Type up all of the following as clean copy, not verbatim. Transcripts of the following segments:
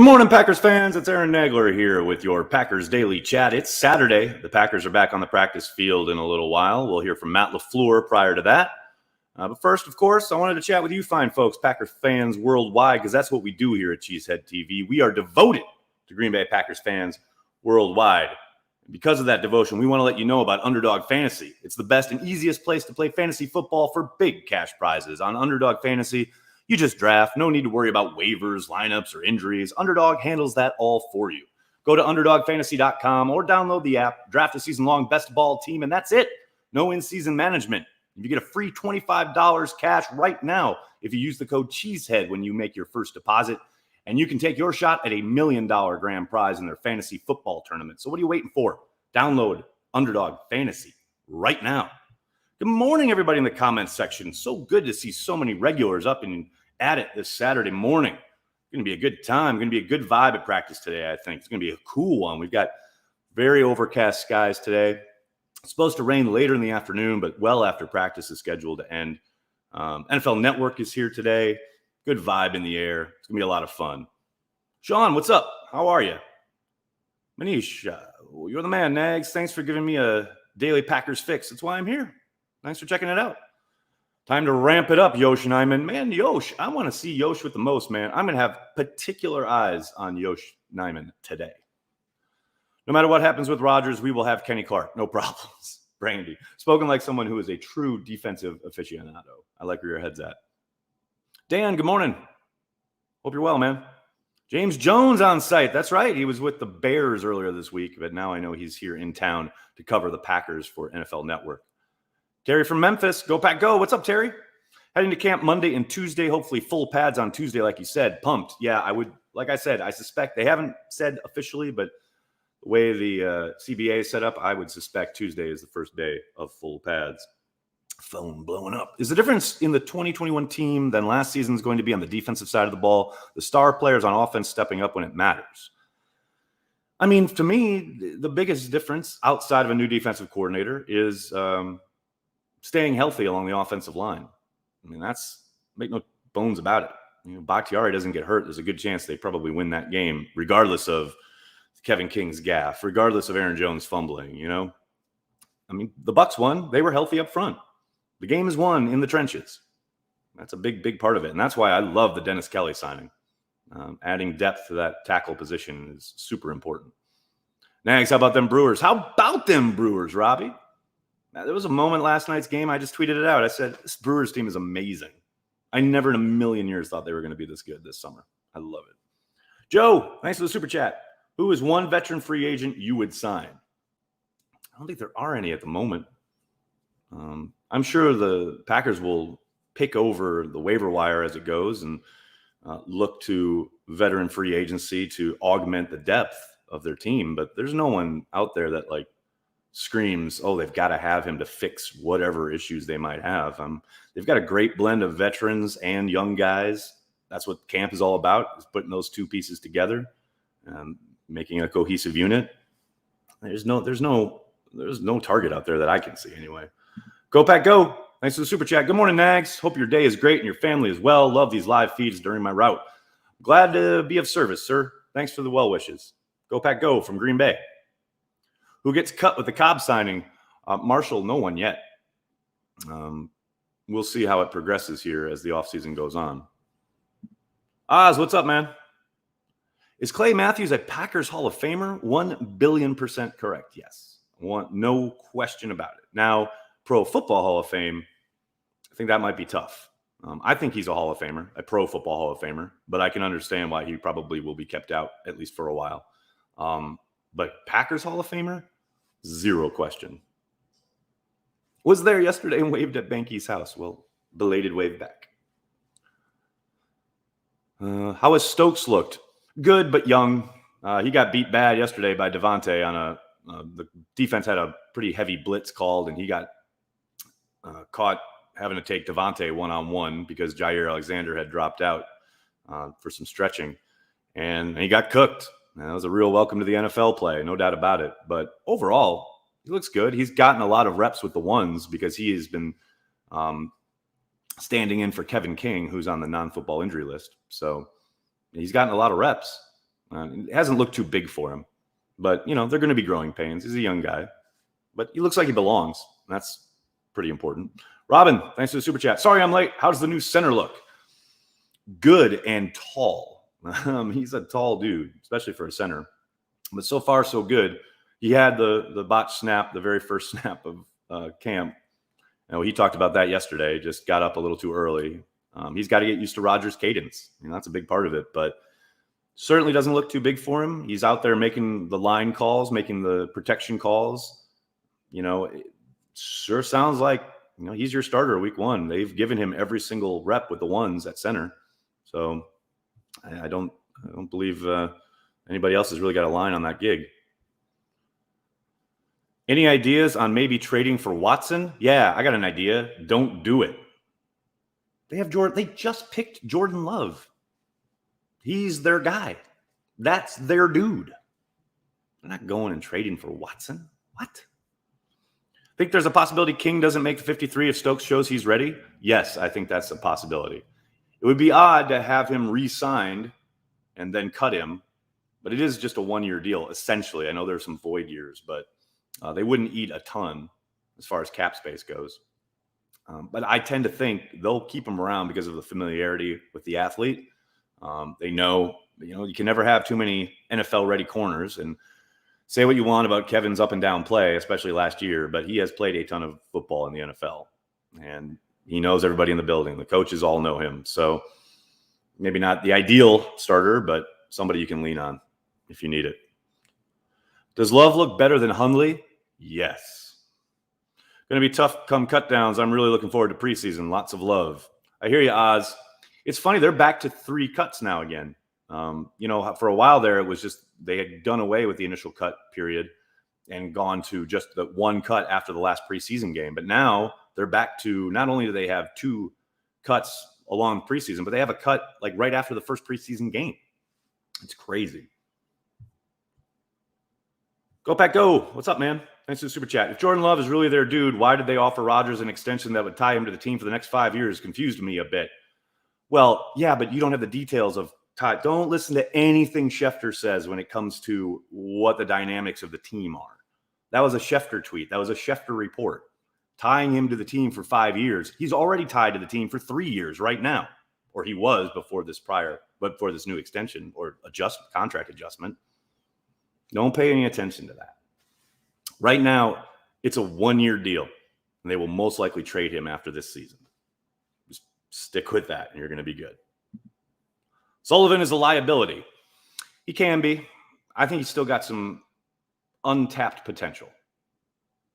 Good morning, Packers fans. It's Aaron Nagler here with your Packers Daily Chat. It's Saturday. The Packers are back on the practice field in a little while. We'll hear from Matt LaFleur prior to that. But first, of course, I wanted to chat with you fine folks, Packers fans worldwide, because that's what we do here at Cheesehead TV. We are devoted to Green Bay Packers fans worldwide. And because of that devotion, we want to let you know about Underdog Fantasy. It's the best and easiest place to play fantasy football for big cash prizes. On Underdog Fantasy, you just draft. No need to worry about waivers, lineups, or injuries. Underdog handles that all for you. Go to UnderdogFantasy.com or download the app, draft a season-long best ball team, and that's it. No in-season management. You get a free $25 cash right now if you use the code Cheesehead when you make your first deposit. And you can take your shot at $1 million grand prize in their fantasy football tournament. So what are you waiting for? Download Underdog Fantasy right now. Good morning, everybody in the comments section. So good to see so many regulars up and at it this Saturday morning. It's going to be a good time. Going to be a good vibe at practice today, I think. It's going to be a cool one. We've got very overcast skies today. It's supposed to rain later in the afternoon, but well after practice is scheduled to end. NFL Network is here today. Good vibe in the air. It's going to be a lot of fun. Sean, what's up? How are you? Manish, you're the man, Nags. Thanks for giving me a daily Packers fix. That's why I'm here. Thanks for checking it out. Time to ramp it up, Yosh Nijman. Man, Yosh, I want to see Yosh with the most, man. I'm going to have particular eyes on Yosh Nijman today. No matter what happens with Rodgers, we will have Kenny Clark. No problems. Brandy. Spoken like someone who is a true defensive aficionado. I like where your head's at. Dan, good morning. Hope you're well, man. James Jones on site. That's right. He was with the Bears earlier this week, but now I know he's here in town to cover the Packers for NFL Network. Terry from Memphis. Go Pack Go. What's up, Terry? Heading to camp Monday and Tuesday. Hopefully full pads on Tuesday, like you said. Pumped. Yeah, I would. Like I said, I suspect they haven't said officially, but the way the CBA is set up, I would suspect Tuesday is the first day of full pads. Phone blowing up. Is the difference in the 2021 team than last season is going to be on the defensive side of the ball? The star players on offense stepping up when it matters. I mean, to me, the biggest difference outside of a new defensive coordinator is staying healthy along the offensive line. I mean, that's make no bones about it. You know, Bakhtiari doesn't get hurt. There's a good chance they probably win that game, regardless of Kevin King's gaffe, regardless of Aaron Jones fumbling. You know, I mean, the Bucs won. They were healthy up front. The game is won in the trenches. That's a big, big part of it, and that's why I love the Dennis Kelly signing. Adding depth to that tackle position is super important. Nags, how about them Brewers? How about them Brewers, Robbie? Now, there was a moment last night's game, I just tweeted it out. I said, this Brewers team is amazing. I never in a million years thought they were going to be this good this summer. I love it. Joe, thanks for the super chat. Who is one veteran free agent you would sign? I don't think there are any at the moment. I'm sure the Packers will pick over the waiver wire as it goes and look to veteran free agency to augment the depth of their team. But there's no one out there that like screams, oh, they've got to have him to fix whatever issues they might have. They've got a great blend of veterans and young guys. That's what camp is all about, is putting those two pieces together and making a cohesive unit. There's no target out there that I can see anyway. Go Pack Go. Thanks for the super chat. Good morning, Nags. Hope your day is great and your family as well. Love these live feeds during my route. Glad to be of service, sir. Thanks for the well wishes. Go Pack Go from Green Bay. Who gets cut with the Cobb signing? Marshall, no one yet. We'll see how it progresses here as the offseason goes on. Oz, what's up, man? Is Clay Matthews a Packers Hall of Famer? 1 billion% correct, yes. No question about it. Now, Pro Football Hall of Fame, I think that might be tough. I think he's a Hall of Famer, a Pro Football Hall of Famer, but I can understand why he probably will be kept out, at least for a while. But Packers Hall of Famer, zero question. Was there yesterday and waved at Banky's house. Well, belated wave back. How has Stokes looked? Good, but young. He got beat bad yesterday by Devontae on the defense had a pretty heavy blitz called, and he got caught having to take Devontae one-on-one because Jair Alexander had dropped out for some stretching, and he got cooked. And that was a real welcome to the NFL play, no doubt about it. But overall, he looks good. He's gotten a lot of reps with the ones because he has been standing in for Kevin King, who's on the non-football injury list. So he's gotten a lot of reps. It hasn't looked too big for him, but, they're going to be growing pains. He's a young guy, but he looks like he belongs. That's pretty important. Robin, thanks for the super chat. Sorry I'm late. How does the new center look? Good and tall. He's a tall dude, especially for a center. But so far, so good. He had the botch snap, the very first snap of camp. He talked about that yesterday, just got up a little too early. He's got to get used to Rodgers' cadence. That's a big part of it, but certainly doesn't look too big for him. He's out there making the line calls, making the protection calls. It sure sounds like, he's your starter week one. They've given him every single rep with the ones at center. So I don't believe anybody else has really got a line on that gig. Any ideas on maybe trading for Watson? Yeah, I got an idea. Don't do it. They just picked Jordan Love. He's their guy. That's their dude. They're not going and trading for Watson. What? Think there's a possibility King doesn't make the 53 if Stokes shows he's ready? Yes, I think that's a possibility. It would be odd to have him re-signed and then cut him, but it is just a one-year deal, essentially. I know there's some void years, but they wouldn't eat a ton as far as cap space goes. But I tend to think they'll keep him around because of the familiarity with the athlete. They know, you can never have too many NFL-ready corners. And say what you want about Kevin's up and down play, especially last year, but he has played a ton of football in the NFL. And he knows everybody in the building. The coaches all know him. So maybe not the ideal starter, but somebody you can lean on if you need it. Does Love look better than Hundley? Yes. Going to be tough come cut downs. I'm really looking forward to preseason. Lots of love. I hear you, Oz. It's funny. They're back to 3 cuts now again. For a while there, it was just they had done away with the initial cut period and gone to just the 1 cut after the last preseason game. But now they're back to not only do they have 2 cuts along preseason, but they have a cut like right after the first preseason game. It's crazy. Go Pack Go. What's up, man? Thanks for the super chat. If Jordan Love is really their dude, why did they offer Rodgers an extension that would tie him to the team for the next 5 years? Confused me a bit. Well, yeah, but you don't have the details of tie. Don't listen to anything Schefter says when it comes to what the dynamics of the team are. That was a Schefter tweet. That was a Schefter report. Tying him to the team for 5 years. He's already tied to the team for 3 years right now. Or he was before this new extension or contract adjustment. Don't pay any attention to that. Right now, it's a 1-year deal, and they will most likely trade him after this season. Just stick with that, and you're going to be good. Sullivan is a liability. He can be. I think he's still got some untapped potential.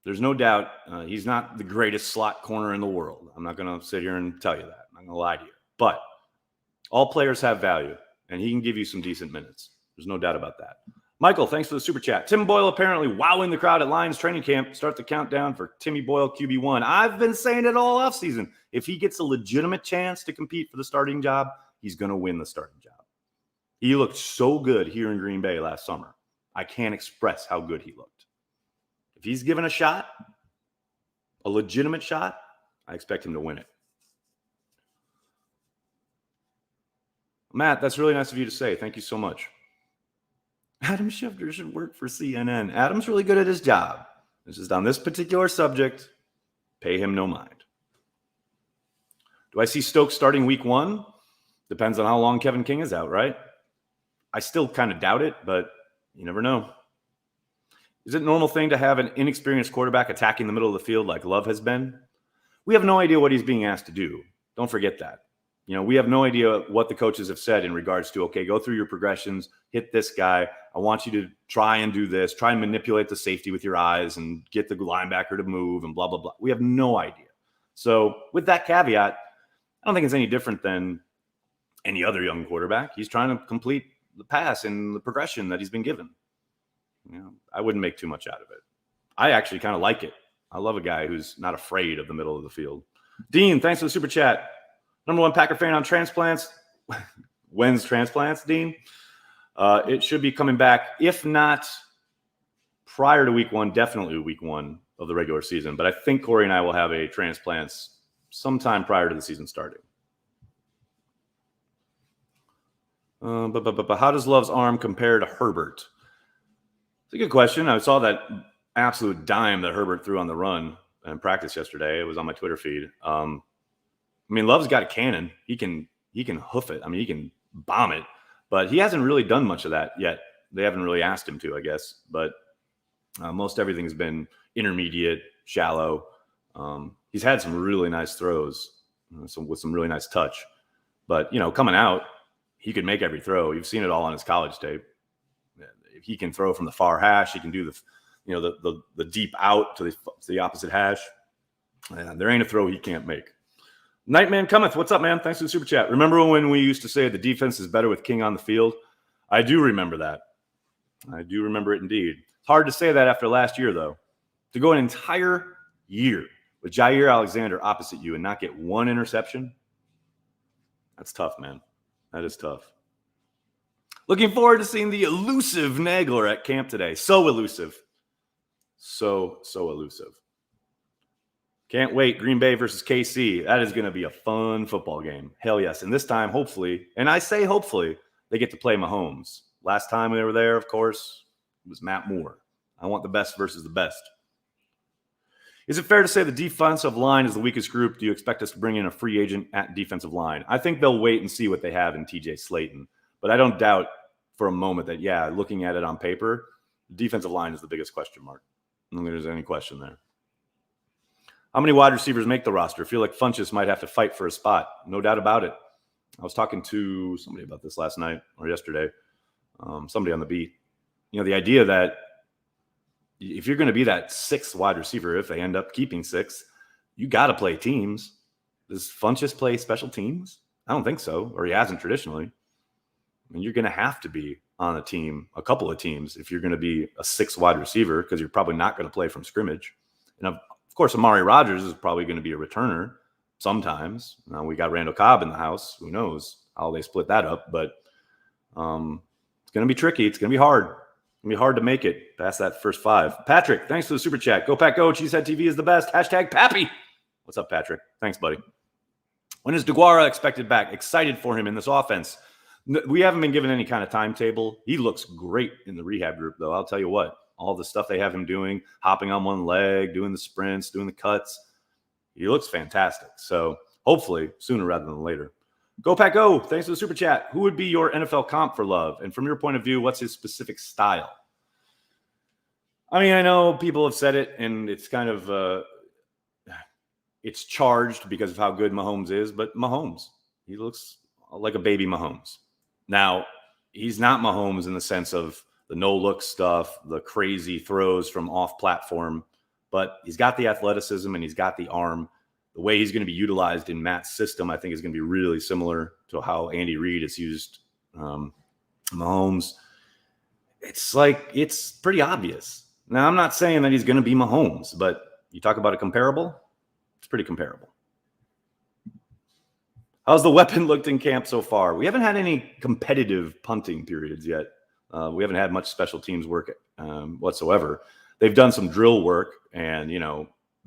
There's no doubt he's not the greatest slot corner in the world. I'm not going to sit here and tell you that. I'm not going to lie to you. But all players have value, and he can give you some decent minutes. There's no doubt about that. Michael, thanks for the super chat. Tim Boyle apparently wowing the crowd at Lions training camp. Start the countdown for Timmy Boyle QB1. I've been saying it all offseason. If he gets a legitimate chance to compete for the starting job, he's going to win the starting job. He looked so good here in Green Bay last summer. I can't express how good he looked. If he's given a shot, a legitimate shot, I expect him to win it. Matt, that's really nice of you to say. Thank you so much. Adam Schefter should work for CNN. Adam's really good at his job. It's just on this particular subject, pay him no mind. Do I see Stokes starting week 1? Depends on how long Kevin King is out, right? I still kind of doubt it, but you never know. Is it a normal thing to have an inexperienced quarterback attacking the middle of the field like Love has been? We have no idea what he's being asked to do. Don't forget that. We have no idea what the coaches have said in regards to, okay, go through your progressions, hit this guy. I want you to try and do this, try and manipulate the safety with your eyes and get the linebacker to move and blah, blah, blah. We have no idea. So with that caveat, I don't think it's any different than any other young quarterback. He's trying to complete the pass and the progression that he's been given. I wouldn't make too much out of it. I actually kind of like it. I love a guy who's not afraid of the middle of the field. Dean, thanks for the super chat. Number 1 Packer fan on transplants. When's transplants, Dean? It should be coming back. If not prior to week 1, definitely week 1 of the regular season. But I think Corey and I will have a transplants sometime prior to the season starting. But how does Love's arm compare to Herbert? It's a good question. I saw that absolute dime that Herbert threw on the run in practice yesterday. It was on my Twitter feed. I mean, Love's got a cannon. He can hoof it. I mean, he can bomb it, but he hasn't really done much of that yet. They haven't really asked him to, I guess. But most everything's been intermediate, shallow. He's had some really nice throws, with some really nice touch. But coming out, he could make every throw. You've seen it all on his college tape. If he can throw from the far hash, he can do the deep out to the opposite hash. There ain't a throw he can't make. Nightman Cometh, what's up, man? Thanks for the super chat. Remember when we used to say the defense is better with King on the field? I do remember that. I do remember it indeed. It's hard to say that after last year, though. To go an entire year with Jair Alexander opposite you and not get one interception, that's tough, man. That is tough. Looking forward to seeing the elusive Nagler at camp today. So elusive. So elusive. Can't wait. Green Bay versus KC. That is going to be a fun football game. Hell yes. And this time, hopefully, and I say hopefully, they get to play Mahomes. Last time they were there, of course, it was Matt Moore. I want the best versus the best. Is it fair to say the defensive line is the weakest group? Do you expect us to bring in a free agent at defensive line? I think they'll wait and see what they have in TJ Slayton. But I don't doubt for a moment that, looking at it on paper, the defensive line is the biggest question mark. I don't think there's any question there. How many wide receivers make the roster? I feel like Funchess might have to fight for a spot. No doubt about it. I was talking to somebody about this last night or yesterday, somebody on the beat. The idea that if you're going to be that sixth wide receiver, if they end up keeping six, you got to play teams. Does Funchess play special teams? I don't think so, or he hasn't traditionally. I mean, you're going to have to be on a team, a couple of teams, if you're going to be a sixth wide receiver, because you're probably not going to play from scrimmage. And of course, Amari Rodgers is probably going to be a returner sometimes. Now we got Randall Cobb in the house. Who knows how they split that up? But it's going to be tricky. It's going to be hard. It's going to be hard to make it past that first five. Patrick, thanks for the super chat. Go Pack Go. Cheesehead TV is the best. Hashtag Pappy. What's up, Patrick? Thanks, buddy. When is DeGuara expected back? Excited for him in this offense. We haven't been given any kind of timetable. He looks great in the rehab group, though. I'll tell you what. All the stuff they have him doing, hopping on one leg, doing the sprints, doing the cuts. He looks fantastic. So hopefully sooner rather than later. Go Pack Go. Thanks for the super chat. Who would be your NFL comp for Love? And from your point of view, what's his specific style? I mean, I know people have said it, and it's kind of it's charged because of how good Mahomes is, but Mahomes, he looks like a baby Mahomes. Now, he's not Mahomes in the sense of the no-look stuff, the crazy throws from off-platform, but he's got the athleticism and he's got the arm. The way he's going to be utilized in Matt's system, I think, is going to be really similar to how Andy Reid has used Mahomes. It's pretty obvious. Now, I'm not saying that he's going to be Mahomes, but you talk about a comparable, it's pretty comparable. How's the weapon looked in camp so far? We haven't had any competitive punting periods yet. We haven't had much special teams work whatsoever. They've done some drill work and,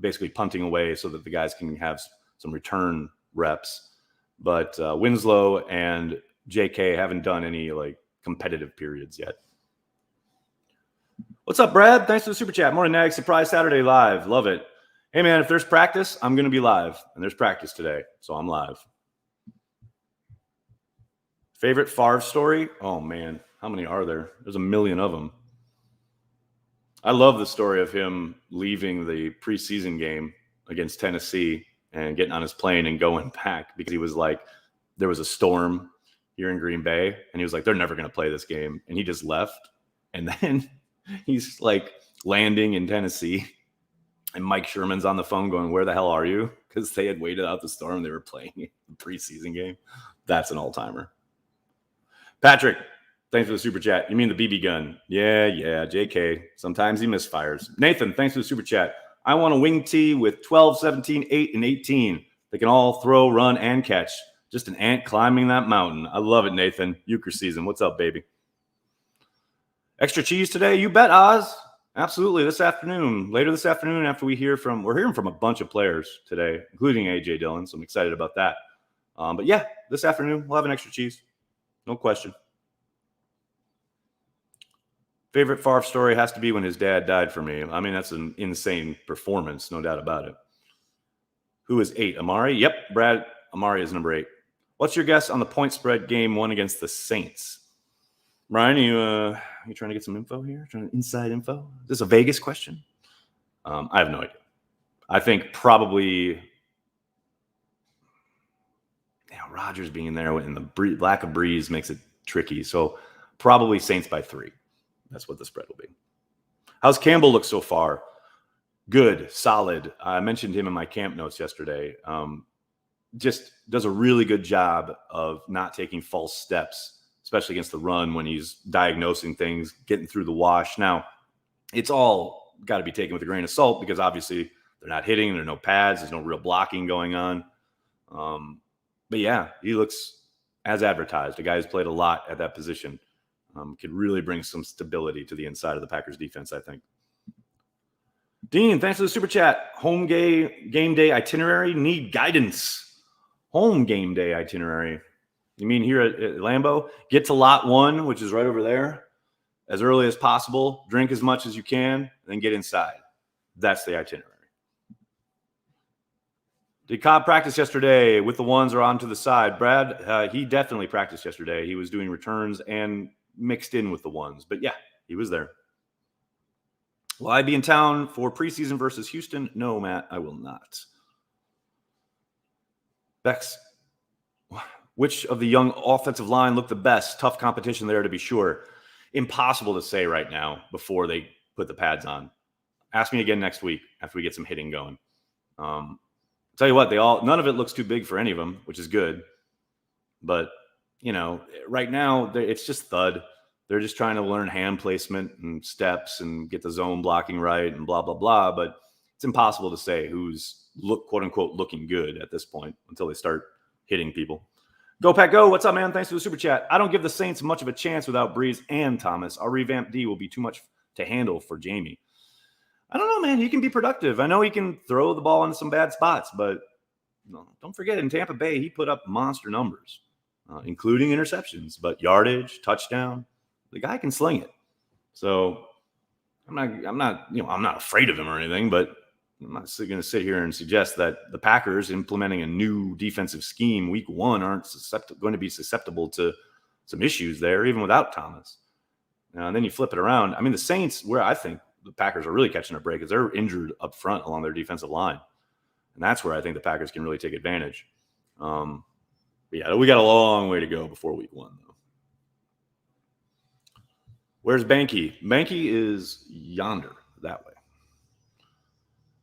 basically punting away so that the guys can have some return reps. But Winslow and JK haven't done any competitive periods yet. What's up, Brad? Thanks for the super chat. Morning, Nag. Surprise Saturday live. Love it. Hey, man, if there's practice, I'm going to be live. And there's practice today, so I'm live. Favorite Favre story? Oh, man. How many are there? There's a million of them. I love the story of him leaving the preseason game against Tennessee and getting on his plane and going back because he was like, there was a storm here in Green Bay. And he was like, they're never going to play this game. And he just left. And then he's like landing in Tennessee. And Mike Sherman's on the phone going, where the hell are you? Because they had waited out the storm. They were playing the preseason game. That's an all-timer. Patrick, thanks for the super chat. You mean the BB gun? Yeah, JK. Sometimes he misfires. Nathan, thanks for the super chat. I want a wing tee with 12, 17, 8, and 18. They can all throw, run, and catch. Just an ant climbing that mountain. I love it, Nathan. Euchre season. What's up, baby? Extra cheese today? You bet, Oz. Absolutely. This afternoon. Later this afternoon after we're hearing from a bunch of players today, including A.J. Dillon, so I'm excited about that. But yeah, this afternoon we'll have an extra cheese. No question. Favorite Favre story has to be when his dad died for me. I mean, that's an insane performance, no doubt about it. Who is 8? Amari? Yep, Brad. Amari is number 8. What's your guess on the point spread game 1 against the Saints? Ryan, you trying to get some info here? Trying to inside info? Is this a Vegas question? I have no idea. I think probably Rodgers being there and the lack of Breeze makes it tricky. So probably Saints by 3. That's what the spread will be. How's Campbell look so far? Good, solid. I mentioned him in my camp notes yesterday. Just does a really good job of not taking false steps, especially against the run when he's diagnosing things, getting through the wash. Now, it's all got to be taken with a grain of salt because obviously they're not hitting. There are no pads. There's no real blocking going on. But yeah, he looks as advertised. A guy who's played a lot at that position. Could really bring some stability to the inside of the Packers defense, I think. Dean, thanks for the super chat. Home game day itinerary, need guidance. Home game day itinerary. You mean here at Lambeau? Get to lot 1, which is right over there, as early as possible. Drink as much as you can, then get inside. That's the itinerary. Did Cobb practice yesterday with the ones or on to the side? Brad, he definitely practiced yesterday. He was doing returns and mixed in with the ones. But yeah, he was there. Will I be in town for preseason versus Houston? No, Matt, I will not. Bex, which of the young offensive line looked the best? Tough competition there to be sure. Impossible to say right now before they put the pads on. Ask me again next week after we get some hitting going. Tell you what, none of it looks too big for any of them, which is good. But right now, it's just thud. They're just trying to learn hand placement and steps and get the zone blocking right and blah, blah, blah. But it's impossible to say who's quote unquote looking good at this point until they start hitting people. Go Pack Go. What's up, man? Thanks for the super chat. I don't give the Saints much of a chance without Breeze and Thomas. Our revamped D will be too much to handle for Jamie. I don't know, man. He can be productive. I know he can throw the ball in some bad spots, but don't forget in Tampa Bay, he put up monster numbers. Including interceptions, but yardage, touchdown, the guy can sling it. So I'm not afraid of him or anything, but I'm not going to sit here and suggest that the Packers implementing a new defensive scheme week 1 aren't going to be susceptible to some issues there, even without Thomas. And then you flip it around. I mean, the Saints, where I think the Packers are really catching a break is they're injured up front along their defensive line. And that's where I think the Packers can really take advantage. Yeah, we got a long way to go before week 1, though. Where's Banky? Banky is yonder, that way.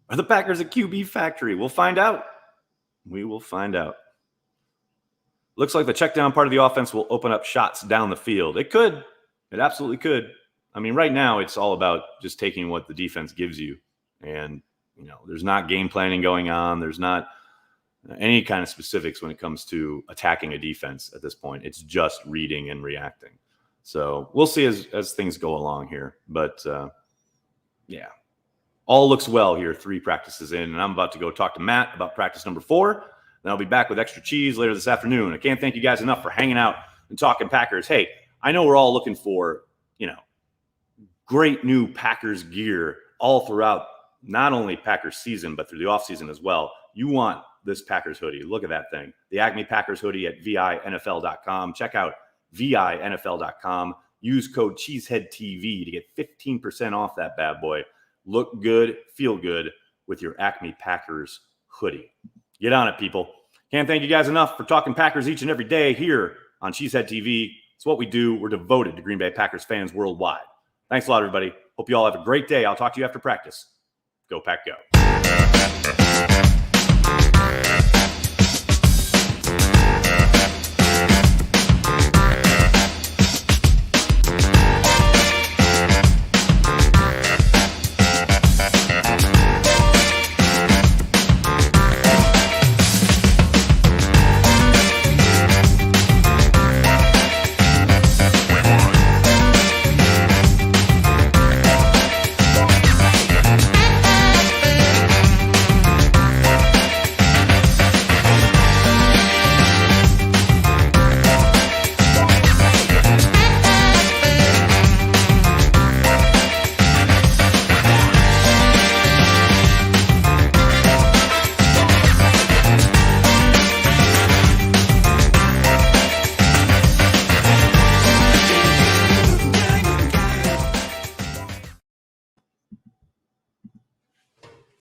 Are the Packers a QB factory? We'll find out. We will find out. Looks like the check down part of the offense will open up shots down the field. It could. It absolutely could. I mean, right now it's all about just taking what the defense gives you. And, there's not game planning going on. There's not any kind of specifics when it comes to attacking a defense at this point. It's just reading and reacting. So we'll see as things go along here. But, yeah, all looks well here 3 practices in. And I'm about to go talk to Matt about practice number 4. Then I'll be back with extra cheese later this afternoon. I can't thank you guys enough for hanging out and talking Packers. Hey, I know we're all looking for, great new Packers gear all throughout not only Packers season, but through the offseason as well. You want this Packers hoodie. Look at that thing. The Acme Packers hoodie at VINFL.com. Check out VINFL.com. Use code CheeseheadTV to get 15% off that bad boy. Look good, feel good with your Acme Packers hoodie. Get on it, people. Can't thank you guys enough for talking Packers each and every day here on Cheesehead TV. It's what we do. We're devoted to Green Bay Packers fans worldwide. Thanks a lot, everybody. Hope you all have a great day. I'll talk to you after practice. Go Pack Go.